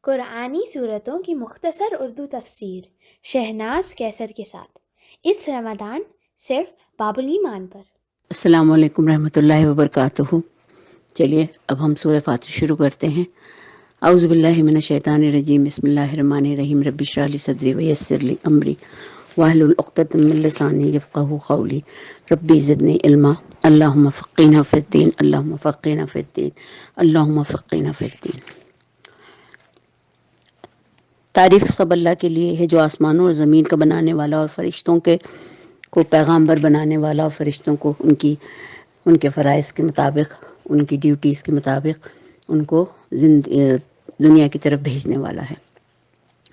قرآنی صورتوں کی مختصر اردو تفسیر شہناز کیسر کے ساتھ اس رمضان صرف باب الایمان پر۔ السلام علیکم رحمۃ اللہ وبرکاتہ۔ چلیے اب ہم سورہ فاتر شروع کرتے ہیں۔ اعوذ باللہ من الشیطان الرجیم، بسم اللہ الرحمن الرحیم، رب اشرح لی صدری ویسر لی امری واحلل عقدۃ من لسانی یفقہوا قولی، ربی زدنی علما، اللہم فقہنا فی الدین، اللہم فقہنا فی الدین، اللہم فقہنا فی الدین۔ تعریف سب اللہ کے لیے ہے جو آسمانوں اور زمین کا بنانے والا اور فرشتوں کو پیغامبر بنانے والا اور فرشتوں کو ان کے فرائض کے مطابق، ان کی ڈیوٹیز کے مطابق ان کو دنیا کی طرف بھیجنے والا ہے۔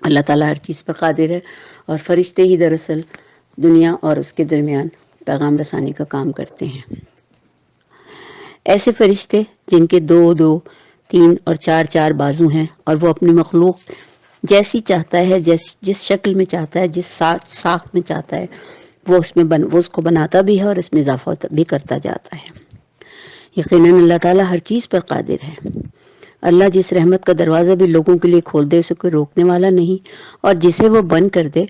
اللہ تعالیٰ ہر چیز پر قادر ہے اور فرشتے ہی دراصل دنیا اور اس کے درمیان پیغام رسانی کا کام کرتے ہیں۔ ایسے فرشتے جن کے 2 3 اور 4 بازو ہیں اور وہ اپنی مخلوق جیسی چاہتا ہے، جس شکل میں چاہتا ہے، جس ساخت میں چاہتا ہے، وہ اس کو بناتا بھی ہے اور اس میں اضافہ بھی کرتا جاتا ہے۔ یقیناً اللہ تعالیٰ ہر چیز پر قادر ہے۔ اللہ جس رحمت کا دروازہ بھی لوگوں کے لیے کھول دے اسے کوئی روکنے والا نہیں، اور جسے وہ بند کر دے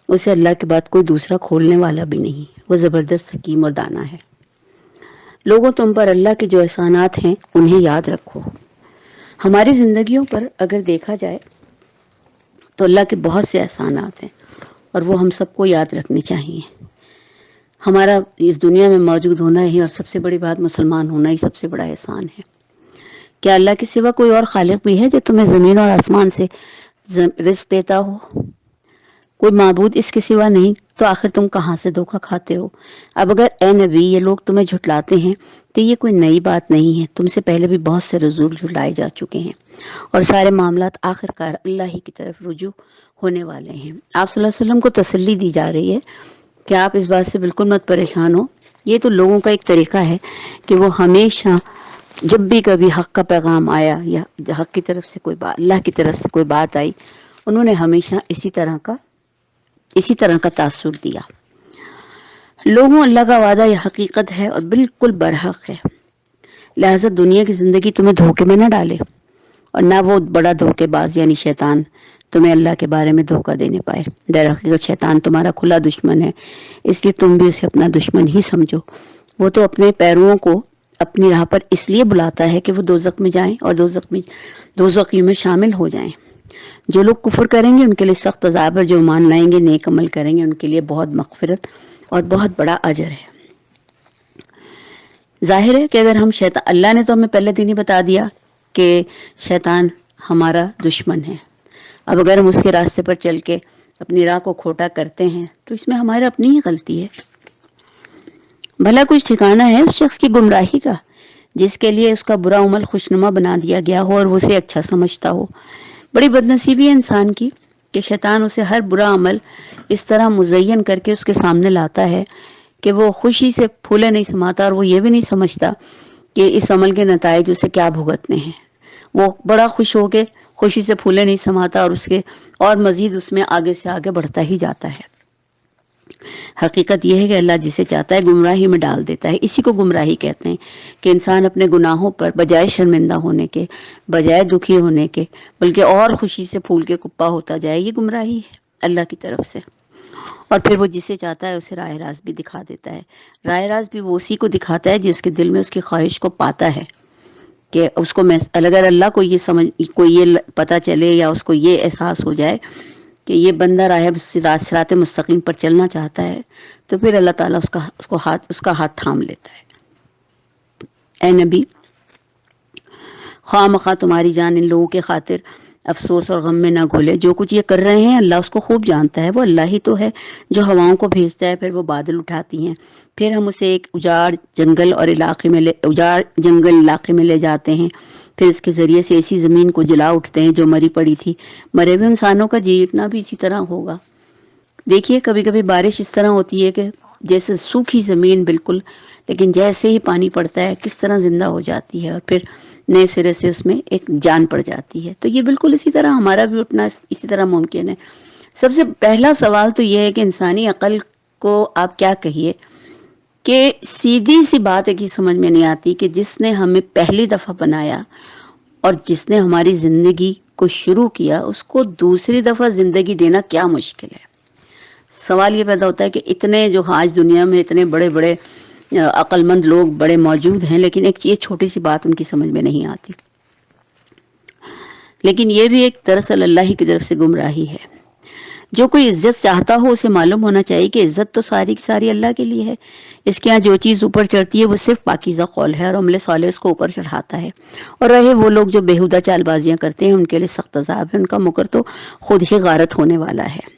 اسے اللہ کے بعد کوئی دوسرا کھولنے والا بھی نہیں۔ وہ زبردست حکیم اور دانا ہے۔ لوگوں، تم پر اللہ کے جو احسانات ہیں انہیں یاد رکھو۔ ہماری زندگیوں پر اگر دیکھا جائے تو اللہ کے بہت سے احسانات ہیں اور وہ ہم سب کو یاد رکھنے چاہیے۔ ہمارا اس دنیا میں موجود ہونا ہی اور سب سے بڑی بات مسلمان ہونا ہی سب سے بڑا احسان ہے۔ کیا اللہ کے سوا کوئی اور خالق بھی ہے جو تمہیں زمین اور آسمان سے رزق دیتا ہو؟ کوئی معبود اس کے سوا نہیں، تو آخر تم کہاں سے دھوکہ کھاتے ہو؟ اب اگر اے نبی یہ لوگ تمہیں جھٹلاتے ہیں تو یہ کوئی نئی بات نہیں ہے، تم سے پہلے بھی بہت سے رسول جھٹلائے جا چکے ہیں اور سارے معاملات آخرکار اللہ ہی کی طرف رجوع ہونے والے ہیں۔ آپ صلی اللہ علیہ وسلم کو تسلی دی جا رہی ہے کہ آپ اس بات سے بالکل مت پریشان ہو۔ یہ تو لوگوں کا ایک طریقہ ہے کہ وہ ہمیشہ جب بھی کبھی حق کا پیغام آیا یا حق کی طرف سے کوئی بات، اللہ کی طرف سے کوئی بات آئی، انہوں نے ہمیشہ اسی طرح کا تاثر دیا۔ لوگوں، اللہ کا وعدہ یہ حقیقت ہے اور بالکل برحق ہے، لہذا دنیا کی زندگی تمہیں دھوکے میں نہ ڈالے اور نہ وہ بڑا دھوکے باز یعنی شیطان تمہیں اللہ کے بارے میں دھوکہ دینے پائے۔ در حقیقت شیطان تمہارا کھلا دشمن ہے، اس لیے تم بھی اسے اپنا دشمن ہی سمجھو۔ وہ تو اپنے پیرووں کو اپنی راہ پر اس لیے بلاتا ہے کہ وہ دوزخ میں جائیں اور دوزخیوں میں شامل ہو جائیں۔ جو لوگ کفر کریں گے ان کے لیے سخت عذاب ہے، جو ایمان لائیں گے نیک عمل کریں گے ان کے لیے بہت مغفرت اور بہت بڑا اجر ہے۔ ظاہر ہے کہ اگر اللہ نے تو ہمیں پہلے دن ہی بتا دیا کہ شیطان ہمارا دشمن ہے، اب اگر ہم اس کے راستے پر چل کے اپنی راہ کو کھوٹا کرتے ہیں تو اس میں ہماری اپنی ہی غلطی ہے۔ بھلا کچھ ٹھکانہ ہے اس شخص کی گمراہی کا جس کے لیے اس کا برا عمل خوشنما بنا دیا گیا ہو اور وہ اسے اچھا سمجھتا ہو؟ بڑی بدنصیبی ہے انسان کی کہ شیطان اسے ہر برا عمل اس طرح مزین کر کے اس کے سامنے لاتا ہے کہ وہ خوشی سے پھولے نہیں سماتا اور وہ یہ بھی نہیں سمجھتا کہ اس عمل کے نتائج اسے کیا بھگتنے ہیں۔ وہ بڑا خوش ہو کے خوشی سے پھولے نہیں سماتا اور مزید اس میں آگے سے آگے بڑھتا ہی جاتا ہے۔ حقیقت یہ ہے کہ اللہ جسے چاہتا ہے گمراہی میں ڈال دیتا ہے۔ اسی کو گمراہی کہتے ہیں کہ انسان اپنے گناہوں پر بجائے شرمندہ ہونے کے، بجائے دکھی ہونے کے، بلکہ اور خوشی سے پھول کے کپا ہوتا جائے۔ یہ گمراہی ہے اللہ کی طرف سے، اور پھر وہ جسے چاہتا ہے اسے راہ راست بھی دکھا دیتا ہے۔ راہ راست بھی وہ اسی کو دکھاتا ہے جس کے دل میں اس کی خواہش کو پاتا ہے کہ اس کو اگر اللہ کو یہ پتہ چلے یا اس کو یہ احساس ہو جائے کہ یہ بندہ صراط مستقیم پر چلنا چاہتا ہے تو پھر اللہ تعالیٰ اس کا ہاتھ تھام لیتا ہے۔ اے نبی، خواہ مخواہ تمہاری جان ان لوگوں کے خاطر افسوس اور غم میں نہ گھولے۔ جو کچھ یہ کر رہے ہیں اللہ اس کو خوب جانتا ہے۔ وہ اللہ ہی تو ہے جو ہواؤں کو بھیجتا ہے، پھر وہ بادل اٹھاتی ہیں، پھر ہم اسے ایک اجاڑ جنگل علاقے میں لے جاتے ہیں، پھر اس کے ذریعے سے ایسی زمین کو جلا اٹھتے ہیں جو مری پڑی تھی۔ مرے ہوئے انسانوں کا جیتنا بھی اسی طرح ہوگا۔ دیکھیے کبھی کبھی بارش اس طرح ہوتی ہے کہ جیسے سوکھی زمین بالکل، لیکن جیسے ہی پانی پڑتا ہے کس طرح زندہ ہو جاتی ہے اور پھر نئے سرے سے اس میں ایک جان پڑ جاتی ہے۔ تو یہ بالکل اسی طرح ہمارا بھی اٹھنا اسی طرح ممکن ہے۔ سب سے پہلا سوال تو یہ ہے کہ انسانی عقل کو آپ کیا کہیے کہ سیدھی سی بات ہے کہ سمجھ میں نہیں آتی کہ جس نے ہمیں پہلی دفعہ بنایا اور جس نے ہماری زندگی کو شروع کیا اس کو دوسری دفعہ زندگی دینا کیا مشکل ہے. سوال یہ پیدا ہوتا ہے کہ اتنے جو آج دنیا میں اتنے بڑے بڑے عقل مند لوگ بڑے موجود ہیں، لیکن ایک یہ چھوٹی سی بات ان کی سمجھ میں نہیں آتی. لیکن یہ بھی ایک دراصل اللہ ہی کی طرف سے گمراہی ہے. جو کوئی عزت چاہتا ہو اسے معلوم ہونا چاہیے کہ عزت تو ساری کی ساری اللہ کے لیے ہے. اس کے ہاں جو چیز اوپر چڑھتی ہے وہ صرف پاکیزہ قول ہے اور عمل صالح اس کو اوپر چڑھاتا ہے. اور رہے وہ لوگ جو بیہودہ چال بازیاں کرتے ہیں ان کے لیے سخت عذاب ہے، ان کا مکر تو خود ہی غارت ہونے والا ہے.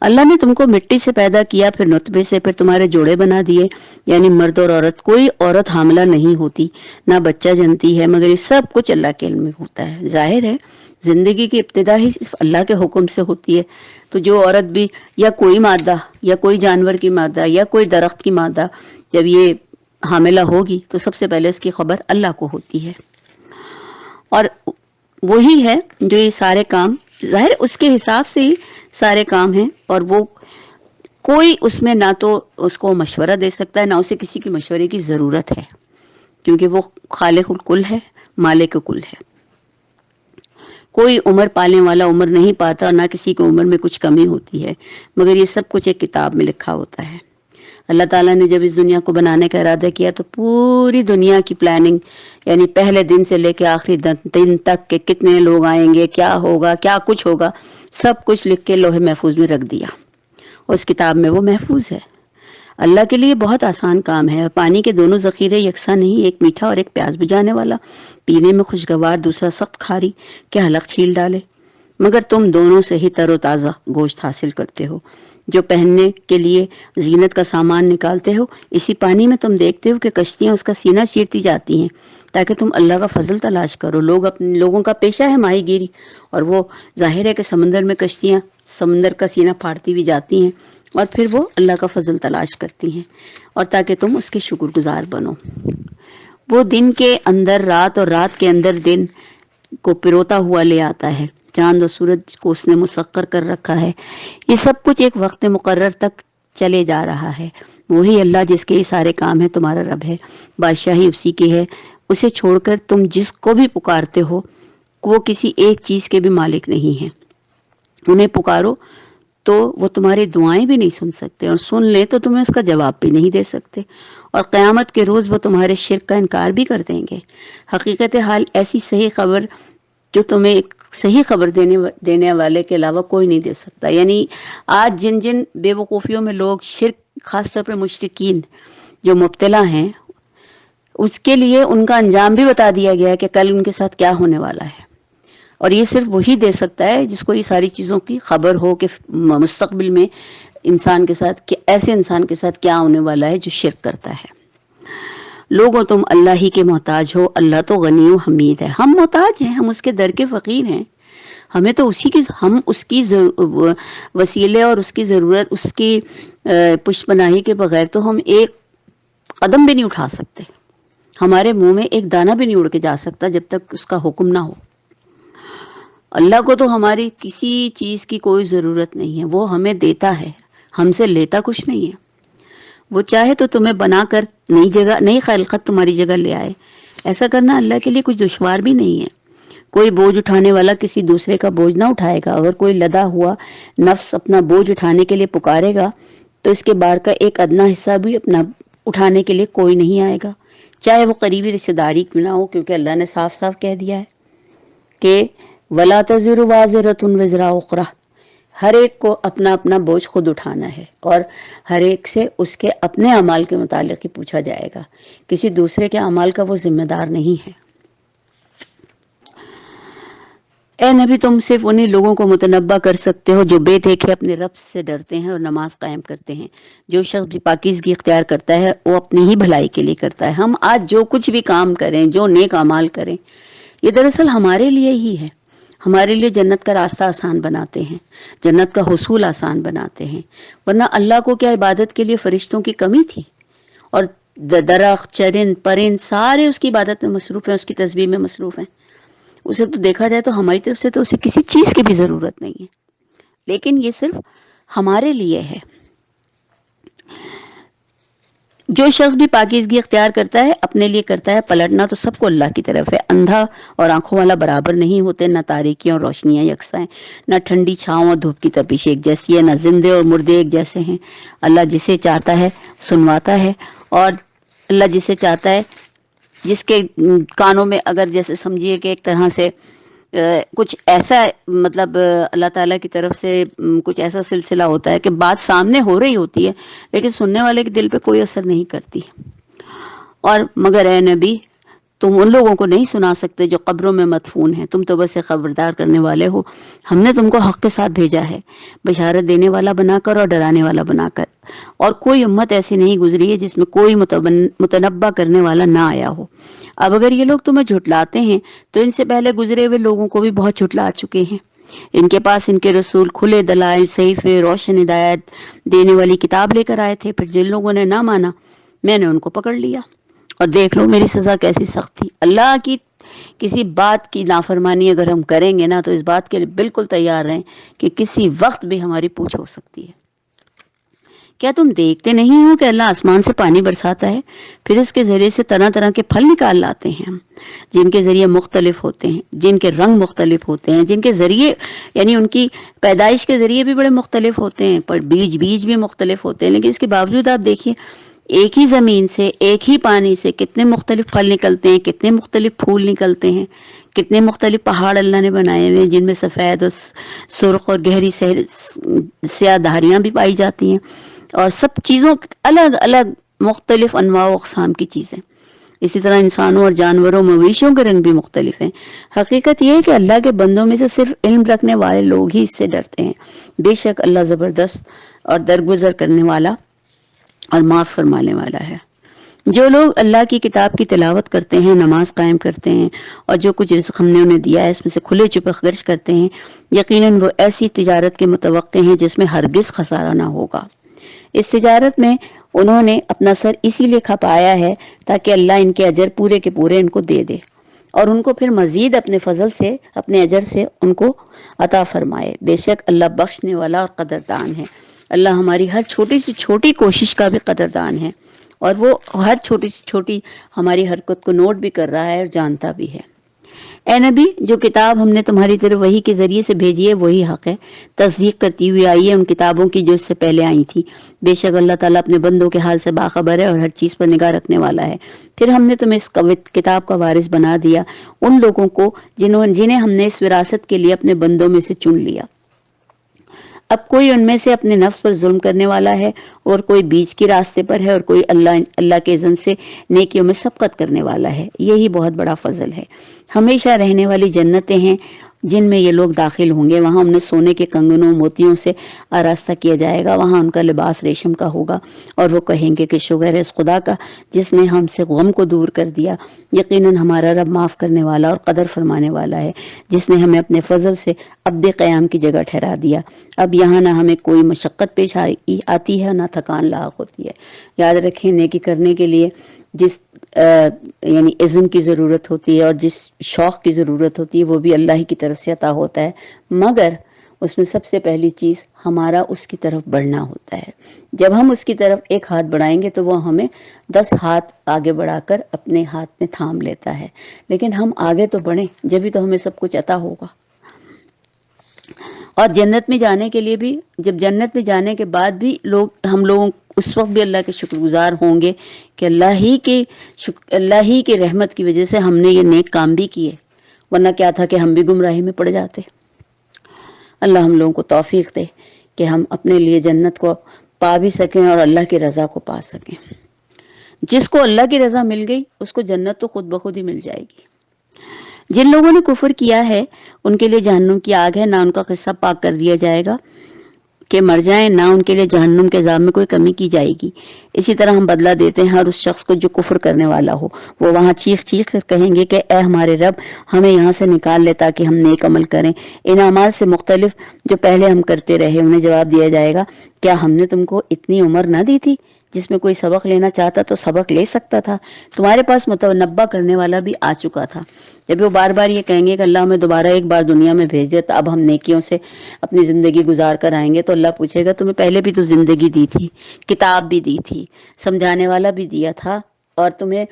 اللہ نے تم کو مٹی سے پیدا کیا، پھر نطفے سے، پھر تمہارے جوڑے بنا دیے، یعنی مرد اور عورت. کوئی عورت حاملہ نہیں ہوتی نہ بچہ جنتی ہے، مگر یہ سب کچھ اللہ کے علم میں ہوتا ہے. ظاہر ہے زندگی کی ابتدا ہی صرف اللہ کے حکم سے ہوتی ہے. تو جو عورت بھی یا کوئی مادہ یا کوئی جانور کی مادہ یا کوئی درخت کی مادہ جب یہ حاملہ ہوگی تو سب سے پہلے اس کی خبر اللہ کو ہوتی ہے. اور وہی ہے جو یہ سارے کام ظاہر اس کے حساب سے ہی سارے کام ہیں، اور وہ کوئی اس میں نہ تو اس کو مشورہ دے سکتا ہے نہ اسے کسی کی مشورے کی ضرورت ہے، کیونکہ وہ خالق الکل ہے، مالک کل ہے. کوئی عمر پالنے والا عمر نہیں پاتا اور نہ کسی کی عمر میں کچھ کمی ہوتی ہے، مگر یہ سب کچھ ایک کتاب میں لکھا ہوتا ہے. اللہ تعالیٰ نے جب اس دنیا کو بنانے کا ارادہ کیا تو پوری دنیا کی پلاننگ، یعنی پہلے دن سے لے کے آخری دن تک کہ کتنے لوگ آئیں گے، کیا ہوگا، کیا کچھ ہوگا، سب کچھ لکھ کے لوح محفوظ میں رکھ دیا. اس کتاب میں وہ محفوظ ہے. اللہ کے لیے بہت آسان کام ہے. پانی کے دونوں ذخیرے یکساں نہیں، ایک میٹھا اور ایک پیاس بجھانے والا، پینے میں خوشگوار، دوسرا سخت کھاری کہ حلق چھیل ڈالے. مگر تم دونوں سے ہی تر و تازہ گوشت حاصل کرتے ہو. جو پہننے کے لیے زینت کا سامان نکالتے ہو، اسی پانی میں تم دیکھتے ہو کہ کشتیاں اس کا سینہ چیرتی جاتی ہیں تاکہ تم اللہ کا فضل تلاش کرو. لوگوں کا پیشہ ہے ماہی گیری، اور وہ ظاہر ہے کہ سمندر میں کشتیاں سمندر کا سینہ پھاڑتی بھی جاتی ہیں اور پھر وہ اللہ کا فضل تلاش کرتی ہیں، اور تاکہ تم اس کے شکر گزار بنو. وہ دن کے اندر رات اور رات کے اندر دن کو پروتا ہوا لے آتا ہے. چاند اور سورج کو اس نے مسخر کر رکھا ہے. یہ سب کچھ ایک وقت مقرر تک چلے جا رہا ہے. وہی اللہ جس کے یہ سارے کام ہے تمہارا رب ہے. بادشاہی اسی کی ہے. اسے چھوڑ کر تم جس کو بھی پکارتے ہو وہ کسی ایک چیز کے بھی مالک نہیں ہے. انہیں پکارو تو وہ تمہاری دعائیں بھی نہیں سن سکتے، اور سن لے تو تمہیں اس کا جواب بھی نہیں دے سکتے، اور قیامت کے روز وہ تمہارے شرک کا انکار بھی کر دیں گے. حقیقت حال ایسی صحیح خبر جو تمہیں ایک صحیح خبر دینے والے کے علاوہ کوئی نہیں دے سکتا. یعنی آج جن جن بے وقوفیوں میں لوگ شرک، خاص طور پر مشرکین جو مبتلا ہیں، اس کے لیے ان کا انجام بھی بتا دیا گیا ہے کہ کل ان کے ساتھ کیا ہونے والا ہے. اور یہ صرف وہی دے سکتا ہے جس کو یہ ساری چیزوں کی خبر ہو کہ مستقبل میں انسان کے ساتھ، کہ ایسے انسان کے ساتھ کیا ہونے والا ہے جو شرک کرتا ہے. لوگوں تم اللہ ہی کے محتاج ہو، اللہ تو غنی و حمید ہے. ہم محتاج ہیں، ہم اس کے در کے فقیر ہیں. ہمیں تو ہم اس کی وسیلے اور اس کی ضرورت، اس کی پشت پناہی کے بغیر تو ہم ایک قدم بھی نہیں اٹھا سکتے. ہمارے منہ میں ایک دانہ بھی نہیں اڑ کے جا سکتا جب تک اس کا حکم نہ ہو. اللہ کو تو ہماری کسی چیز کی کوئی ضرورت نہیں ہے. وہ ہمیں دیتا ہے، ہم سے لیتا کچھ نہیں ہے. وہ چاہے تو تمہیں بنا کر نئی خلقت تمہاری جگہ لے آئے. ایسا کرنا اللہ کے لیے کچھ دشوار بھی نہیں ہے. کوئی بوجھ اٹھانے والا کسی دوسرے کا بوجھ نہ اٹھائے گا. اگر کوئی لدا ہوا نفس اپنا بوجھ اٹھانے کے لیے پکارے گا تو اس کے بار کا ایک ادنا حصہ بھی اپنا اٹھانے کے لیے کوئی نہیں آئے گا، چاہے وہ قریبی رشتہ داری کیوں نہ ہو، کیونکہ اللہ نے صاف صاف کہہ دیا ہے کہ وَلَا تَزِرُ وَازِرَةٌ وِزْرَ أُخْرَى. ہر ایک کو اپنا اپنا بوجھ خود اٹھانا ہے، اور ہر ایک سے اس کے اپنے اعمال کے متعلق ہی پوچھا جائے گا. کسی دوسرے کے اعمال کا وہ ذمہ دار نہیں ہے. اے نبی، تم صرف انہی لوگوں کو متنبع کر سکتے ہو جو بے دیکھے اپنے رب سے ڈرتے ہیں اور نماز قائم کرتے ہیں. جو شخص پاکیزگی اختیار کرتا ہے وہ اپنی ہی بھلائی کے لیے کرتا ہے. ہم آج جو کچھ بھی کام کریں، جو نیک اعمال کریں، یہ دراصل ہمارے لیے ہی ہے. ہمارے لیے جنت کا راستہ آسان بناتے ہیں، جنت کا حصول آسان بناتے ہیں. ورنہ اللہ کو کیا عبادت کے لیے فرشتوں کی کمی تھی؟ اور درخت، چرند، پرند سارے اس کی عبادت میں مصروف ہیں، اس کی تسبیح میں مصروف ہیں. اسے تو دیکھا جائے تو ہماری طرف سے تو اسے کسی چیز کی بھی ضرورت نہیں ہے، لیکن یہ صرف ہمارے لیے ہے. جو شخص بھی پاکیزگی اختیار کرتا ہے اپنے لیے کرتا ہے، پلٹنا تو سب کو اللہ کی طرف ہے۔ اندھا اور آنکھوں والا برابر نہیں ہوتے، نہ تاریکی اور روشنیاں یکساں ہیں، نہ ٹھنڈی چھاؤں اور دھوپ کی تپش ایک جیسی ہے، نہ زندے اور مردے ایک جیسے ہیں۔ اللہ جسے چاہتا ہے سنواتا ہے، اور اللہ جسے چاہتا ہے، جس کے کانوں میں اگر جیسے سمجھیے کہ ایک طرح سے کچھ ایسا مطلب اللہ تعالیٰ کی طرف سے کچھ ایسا سلسلہ ہوتا ہے کہ بات سامنے ہو رہی ہوتی ہے لیکن سننے والے کے دل پہ کوئی اثر نہیں کرتی۔ اور مگر اے نبی، تم ان لوگوں کو نہیں سنا سکتے جو قبروں میں مدفون ہیں، تم تو بس ایک خبردار کرنے والے ہو۔ ہم نے تم کو حق کے ساتھ بھیجا ہے، بشارت دینے والا بنا کر اور ڈرانے والا بنا کر، اور کوئی امت ایسی نہیں گزری ہے جس میں کوئی متنبع کرنے والا نہ آیا ہو۔ اب اگر یہ لوگ تمہیں جھٹلاتے ہیں تو ان سے پہلے گزرے ہوئے لوگوں کو بھی بہت جھٹلا چکے ہیں۔ ان کے پاس ان کے رسول کھلے دلائل، صحیفے، روشن ہدایت دینے والی کتاب لے کر آئے تھے، پھر جن لوگوں نے نہ مانا میں نے ان کو پکڑ لیا، اور دیکھ لو میری سزا کیسی سخت تھی۔ اللہ کی کسی بات کی نافرمانی اگر ہم کریں گے نا تو اس بات کے لیے بالکل تیار رہیں کہ کسی وقت بھی ہماری پوچھ ہو سکتی ہے۔ کیا تم دیکھتے نہیں ہو کہ اللہ آسمان سے پانی برساتا ہے، پھر اس کے ذریعے سے طرح طرح کے پھل نکال لاتے ہیں، جن کے ذریعے مختلف ہوتے ہیں، جن کے رنگ مختلف ہوتے ہیں، جن کے ذریعے یعنی ان کی پیدائش کے ذریعے بھی بڑے مختلف ہوتے ہیں، پر بیج بھی مختلف ہوتے ہیں، لیکن اس کے باوجود آپ دیکھیے ایک ہی زمین سے، ایک ہی پانی سے کتنے مختلف پھل نکلتے ہیں، کتنے مختلف پھول نکلتے ہیں، کتنے مختلف پہاڑ اللہ نے بنائے ہوئے ہیں جن میں سفید اور سرخ اور گہری سیاہ دھاریاں بھی پائی جاتی ہیں، اور سب چیزوں الگ الگ مختلف انواع و اقسام کی چیزیں۔ اسی طرح انسانوں اور جانوروں مویشیوں کے رنگ بھی مختلف ہیں۔ حقیقت یہ ہے کہ اللہ کے بندوں میں سے صرف علم رکھنے والے لوگ ہی اس سے ڈرتے ہیں۔ بے شک اللہ زبردست اور درگزر کرنے والا اور معاف فرمانے والا ہے۔ جو لوگ اللہ کی کتاب کی تلاوت کرتے ہیں، نماز قائم کرتے ہیں، اور جو کچھ رزق ہم نے انہیں دیا ہے اس میں سے کھلے چھپے خرچ کرتے ہیں، یقیناً وہ ایسی تجارت کے متوقع ہیں جس میں ہرگز خسارہ نہ ہوگا۔ اس تجارت میں انہوں نے اپنا سر اسی لیے کھپایا ہے تاکہ اللہ ان کے اجر پورے کے پورے ان کو دے دے، اور ان کو پھر مزید اپنے فضل سے، اپنے اجر سے ان کو عطا فرمائے۔ بے شک اللہ بخشنے والا اور قدردان ہے۔ اللہ ہماری ہر چھوٹی سی چھوٹی کوشش کا بھی قدردان ہے، اور وہ ہر چھوٹی سی چھوٹی ہماری حرکت کو نوٹ بھی کر رہا ہے اور جانتا بھی ہے۔ اے نبی، جو کتاب ہم نے تمہاری طرف وحی کے ذریعے سے بھیجی ہے وہی حق ہے، تصدیق کرتی ہوئی آئی ہے ان کتابوں کی جو اس سے پہلے آئی تھی۔ بے شک اللہ تعالیٰ اپنے بندوں کے حال سے باخبر ہے اور ہر چیز پر نگاہ رکھنے والا ہے۔ پھر ہم نے تمہیں اس کتاب کا وارث بنا دیا ان لوگوں کو جنہیں ہم نے اس وراثت کے لیے اپنے بندوں میں سے چن لیا۔ اب کوئی ان میں سے اپنے نفس پر ظلم کرنے والا ہے، اور کوئی بیچ کے راستے پر ہے، اور کوئی اللہ کے اذن سے نیکیوں میں سبقت کرنے والا ہے۔ یہی بہت بڑا فضل ہے۔ ہمیشہ رہنے والی جنتیں ہیں جن میں یہ لوگ داخل ہوں گے، وہاں انہیں سونے کے کنگنوں موتیوں سے آراستہ کیا جائے گا، وہاں ان کا لباس ریشم کا ہوگا، اور وہ کہیں گے کہ شکر ہے اس خدا کا جس نے ہم سے غم کو دور کر دیا۔ یقیناً ہمارا رب معاف کرنے والا اور قدر فرمانے والا ہے، جس نے ہمیں اپنے فضل سے عبد قیام کی جگہ ٹھہرا دیا۔ اب یہاں نہ ہمیں کوئی مشقت پیش آتی ہے، نہ تھکان لاحق ہوتی ہے۔ یاد رکھیں نیکی کرنے کے لیے جس یعنی اذن کی ضرورت ہوتی ہے اور جس شوق کی ضرورت ہوتی ہے وہ بھی اللہ ہی کی طرف سے عطا ہوتا ہے، مگر اس میں سب سے پہلی چیز ہمارا اس کی طرف بڑھنا ہوتا ہے۔ جب ہم اس کی طرف ایک ہاتھ بڑھائیں گے تو وہ ہمیں 10 ہاتھ آگے بڑھا کر اپنے ہاتھ میں تھام لیتا ہے، لیکن ہم آگے تو بڑھیں جبھی تو ہمیں سب کچھ عطا ہوگا۔ اور جنت میں جانے کے لیے بھی، جب جنت میں جانے کے بعد بھی ہم لوگوں اس وقت بھی اللہ کے شکر گزار ہوں گے کہ اللہ ہی کے رحمت کی وجہ سے ہم نے یہ نیک کام بھی کیے، ورنہ کیا تھا کہ ہم بھی گمراہی میں پڑ جاتے۔ اللہ ہم لوگوں کو توفیق دے کہ ہم اپنے لیے جنت کو پا بھی سکیں اور اللہ کی رضا کو پا سکیں۔ جس کو اللہ کی رضا مل گئی اس کو جنت تو خود بخود ہی مل جائے گی۔ جن لوگوں نے کفر کیا ہے ان کے لیے جہنم کی آگ ہے، نہ ان کا قصہ پاک کر دیا جائے گا کہ مر جائیں، نہ ان کے لیے جہنم کے عذاب میں کوئی کمی کی جائے گی۔ اسی طرح ہم بدلہ دیتے ہیں ہر اس شخص کو جو کفر کرنے والا ہو۔ وہ وہاں چیخ چیخ کر کہیں گے کہ اے ہمارے رب، ہمیں یہاں سے نکال لے تاکہ ہم نیک عمل کریں۔ ان اعمال سے مختلف جو پہلے ہم کرتے رہے، انہیں جواب دیا جائے گا کیا ہم نے تم کو اتنی عمر نہ دی تھی جس میں کوئی سبق لینا چاہتا تو سبق لے سکتا تھا. تمہارے پاس متنبع کرنے والا بھی آ چکا تھا. جب وہ بار بار یہ کہیں گے کہ اللہ ہمیں دوبارہ ایک بار دنیا میں بھیج دے تو اب ہم نیکیوں سے اپنی زندگی گزار کر آئیں گے، تو اللہ پوچھے گا تمہیں پہلے بھی تو زندگی دی تھی، کتاب بھی دی تھی، سمجھانے والا بھی دیا تھا، اور تمہیں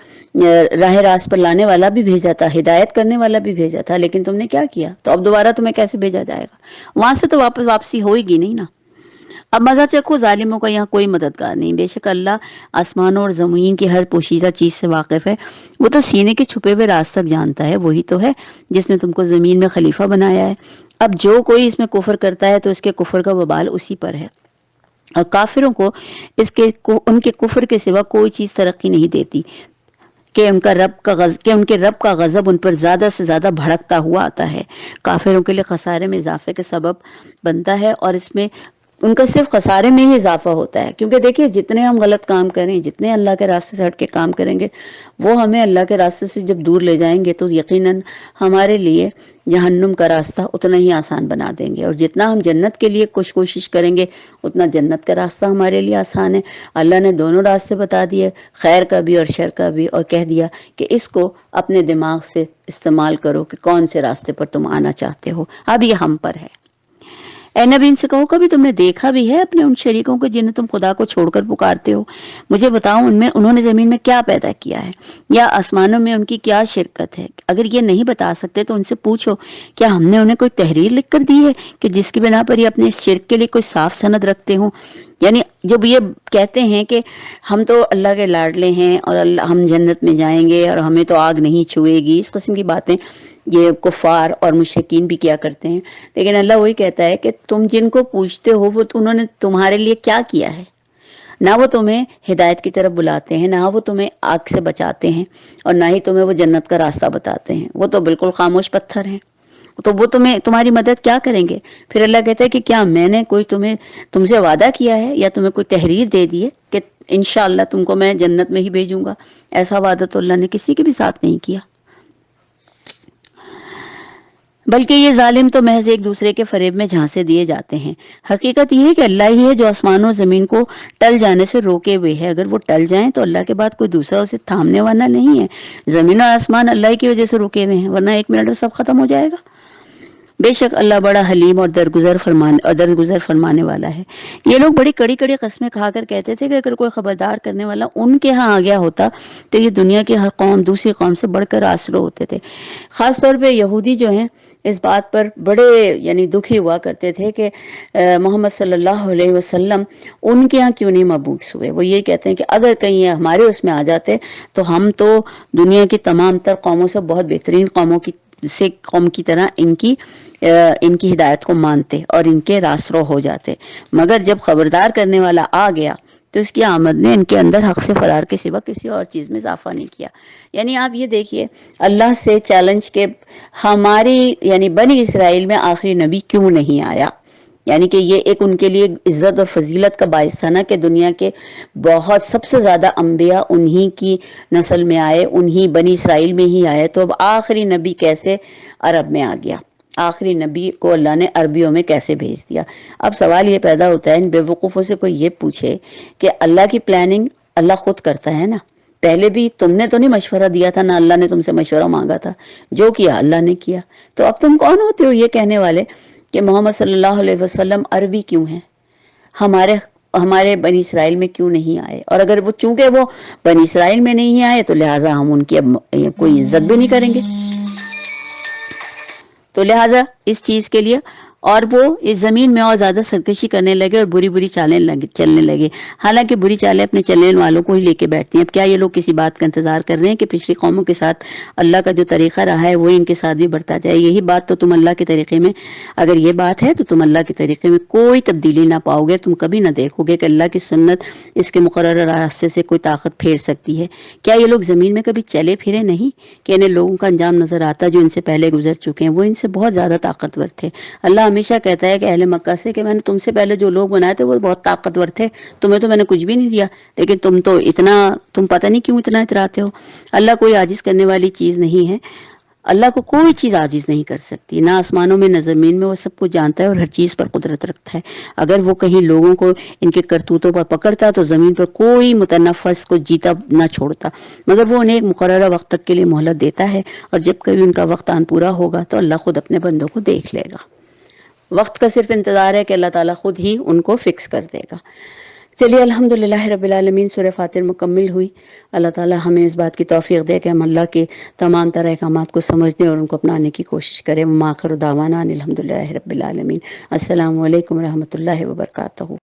راہ راست پر لانے والا بھی بھیجا تھا، ہدایت کرنے والا بھی بھیجا تھا، لیکن تم نے کیا کیا؟ تو اب دوبارہ تمہیں کیسے بھیجا جائے گا؟ وہاں سے تو واپسی ہوئے گی نہیں نا. اب مزہ چکھو، ظالموں کا یہاں کوئی مددگار نہیں. بے شک اللہ آسمانوں اور زمین کی ہر پوشیدہ چیز سے واقف ہے. وہ تو سینے کے چھپے ہوئے راز تک جانتا ہے. وہی تو ہے جس نے تم کو زمین میں خلیفہ بنایا ہے. اب جو کوئی اس میں کفر کرتا ہے تو اس کے کفر کا وبال اسی پر ہے، اور کافروں کو ان کے کفر کے سوا کوئی چیز ترقی نہیں دیتی کہ ان کے رب کا غضب ان پر زیادہ سے زیادہ بھڑکتا ہوا آتا ہے. کافروں کے لیے خسارے میں اضافے کے سبب بنتا ہے، اور اس میں ان کا صرف خسارے میں ہی اضافہ ہوتا ہے. کیونکہ دیکھیے جتنے ہم غلط کام کریں، جتنے اللہ کے راستے سے ہٹ کے کام کریں گے، وہ ہمیں اللہ کے راستے سے جب دور لے جائیں گے تو یقیناً ہمارے لیے جہنم کا راستہ اتنا ہی آسان بنا دیں گے. اور جتنا ہم جنت کے لیے کوشش کریں گے اتنا جنت کا راستہ ہمارے لیے آسان ہے. اللہ نے دونوں راستے بتا دیے، خیر کا بھی اور شر کا بھی، اور کہہ دیا کہ اس کو اپنے دماغ سے استعمال کرو کہ کون سے راستے پر تم آنا چاہتے ہو. اب یہ ہم پر ہے. اے نبی ان سے کہو کبھی تم نے دیکھا بھی ہے اپنے ان شریکوں کو جنہیں تم خدا کو چھوڑ کر پکارتے ہو؟ مجھے بتاؤ انہوں نے زمین میں کیا پیدا کیا ہے، یا آسمانوں میں ان کی کیا شرکت ہے؟ اگر یہ نہیں بتا سکتے تو ان سے پوچھو کیا ہم نے انہیں کوئی تحریر لکھ کر دی ہے کہ جس کی بنا پر یہ اپنے اس شرک کے لیے کوئی صاف سند رکھتے ہوں؟ یعنی جب یہ کہتے ہیں کہ ہم تو اللہ کے لاڈلے ہیں اور ہم جنت میں جائیں گے اور ہمیں تو آگ نہیں چھوئے گی، اس قسم کی باتیں یہ کفار اور مشرکین بھی کیا کرتے ہیں. لیکن اللہ وہی کہتا ہے کہ تم جن کو پوچھتے ہو وہ انہوں نے تمہارے لیے کیا کیا ہے؟ نہ وہ تمہیں ہدایت کی طرف بلاتے ہیں، نہ وہ تمہیں آگ سے بچاتے ہیں، اور نہ ہی تمہیں وہ جنت کا راستہ بتاتے ہیں. وہ تو بالکل خاموش پتھر ہیں. تو وہ تمہاری مدد کیا کریں گے؟ پھر اللہ کہتا ہے کہ کیا میں نے تم سے وعدہ کیا ہے یا تمہیں کوئی تحریر دے دی ہے کہ انشاءاللہ تم کو میں جنت میں ہی بھیجوں گا؟ ایسا وعدہ تو اللہ نے کسی کے بھی ساتھ نہیں کیا. بلکہ یہ ظالم تو محض ایک دوسرے کے فریب میں جھانسے دیے جاتے ہیں. حقیقت یہ ہے کہ اللہ ہی ہے جو آسمانوں اور زمین کو ٹل جانے سے روکے ہوئے ہے. اگر وہ ٹل جائیں تو اللہ کے بعد کوئی دوسرا اسے تھامنے والا نہیں ہے. زمین اور آسمان اللہ کی وجہ سے رکے ہوئے ہیں، ورنہ ایک منٹ میں سب ختم ہو جائے گا. بے شک اللہ بڑا حلیم اور درگزر فرمانے والا ہے. یہ لوگ بڑی کڑی کڑی قسمیں کھا کر کہتے تھے کہ اگر کوئی خبردار کرنے والا ان کے ہاں آ گیا ہوتا تو یہ دنیا کی ہر قوم دوسری قوم سے بڑھ کر آسرو ہوتے تھے. خاص طور پہ یہودی جو ہیں اس بات پر بڑے دکھی ہوا کرتے تھے کہ محمد صلی اللہ علیہ وسلم ان کے ہاں کیوں نہیں مبعوث ہوئے. وہ یہ کہتے ہیں کہ اگر کہیں یہ ہمارے اس میں آ جاتے تو ہم تو دنیا کی تمام تر قوموں سے بہت بہترین قوم کی طرح ان کی ہدایت کو مانتے اور ان کے راسرو ہو جاتے. مگر جب خبردار کرنے والا آ گیا تو اس کی آمد نے ان کے اندر حق سے فرار کے سوا کسی اور چیز میں اضافہ نہیں کیا. یعنی آپ یہ دیکھیے اللہ سے چیلنج کے ہماری بنی اسرائیل میں آخری نبی کیوں نہیں آیا. یعنی کہ یہ ایک ان کے لیے عزت اور فضیلت کا باعث تھا نا کہ دنیا کے بہت سب سے زیادہ انبیاء انہی کی نسل میں آئے، انہی بنی اسرائیل میں ہی آئے. تو اب آخری نبی کیسے عرب میں آ گیا؟ آخری نبی کو اللہ نے عربیوں میں کیسے بھیج دیا؟ اب سوال یہ پیدا ہوتا ہے ان بے وقوفوں سے کوئی یہ پوچھے کہ اللہ کی پلاننگ اللہ خود کرتا ہے نا. پہلے بھی تم نے تو نہیں مشورہ دیا تھا، نہ اللہ نے تم سے مشورہ مانگا تھا. جو کیا اللہ نے کیا. تو اب تم کون ہوتے ہو یہ کہنے والے کہ محمد صلی اللہ علیہ وسلم عربی کیوں ہیں، ہمارے بنی اسرائیل میں کیوں نہیں آئے؟ اور اگر چونکہ وہ بنی اسرائیل میں نہیں آئے تو لہٰذا ہم ان کی کوئی عزت بھی نہیں کریں گے. تو لہٰذا اس چیز کے لیے اور وہ اس زمین میں اور زیادہ سرکشی کرنے لگے اور بری چالیں چلنے لگے. حالانکہ بری چالیں اپنے چلنے والوں کو ہی لے کے بیٹھتی ہیں. اب کیا یہ لوگ کسی بات کا انتظار کر رہے ہیں کہ پچھلی قوموں کے ساتھ اللہ کا جو طریقہ رہا ہے وہی ان کے ساتھ بھی بڑھتا جائے؟ یہی بات تو تم اللہ کے طریقے میں، اگر یہ بات ہے تو تم اللہ کے طریقے میں کوئی تبدیلی نہ پاؤ گے. تم کبھی نہ دیکھو گے کہ اللہ کی سنت اس کے مقررہ راستے سے کوئی طاقت پھیر سکتی ہے. کیا یہ لوگ زمین میں کبھی چلے پھرے نہیں کہ انہیں لوگوں کا انجام نظر آتا جو ان سے پہلے گزر چکے ہیں؟ وہ ان سے بہت زیادہ طاقتور تھے. اللہ ہمیشہ کہتا ہے کہ اہل مکہ سے کہ میں نے تم سے پہلے جو لوگ بنائے تھے وہ بہت طاقتور تھے، تمہیں تو میں نے کچھ بھی نہیں دیا، لیکن تم پتہ نہیں کیوں اتنا اتراتے ہو. اللہ کوئی عاجز کرنے والی چیز نہیں ہے. اللہ کو کوئی چیز عاجز نہیں کر سکتی، نہ آسمانوں میں نہ زمین میں، وہ سب کچھ جانتا ہے اور ہر چیز پر قدرت رکھتا ہے۔ اگر وہ کہیں لوگوں کو ان کے کرتوتوں پر پکڑتا تو زمین پر کوئی متنفس کو جیتا نہ چھوڑتا، مگر وہ انہیں ایک مقررہ وقت تک کے لیے مہلت دیتا ہے، اور جب کبھی ان کا وقت آن پورا ہوگا تو اللہ خود اپنے بندوں کو دیکھ لے گا۔ وقت کا صرف انتظار ہے کہ اللہ تعالیٰ خود ہی ان کو فکس کر دے گا۔ چلیے الحمدللہ رب العالمین، سورہ فاتر مکمل ہوئی۔ اللہ تعالیٰ ہمیں اس بات کی توفیق دے کہ ہم اللہ کے تمام طرح احکامات کو سمجھنے اور ان کو اپنانے کی کوشش کریں۔ وآخر دعوانا الحمدللہ رب العالمین۔ السلام علیکم ورحمۃ اللہ وبرکاتہ۔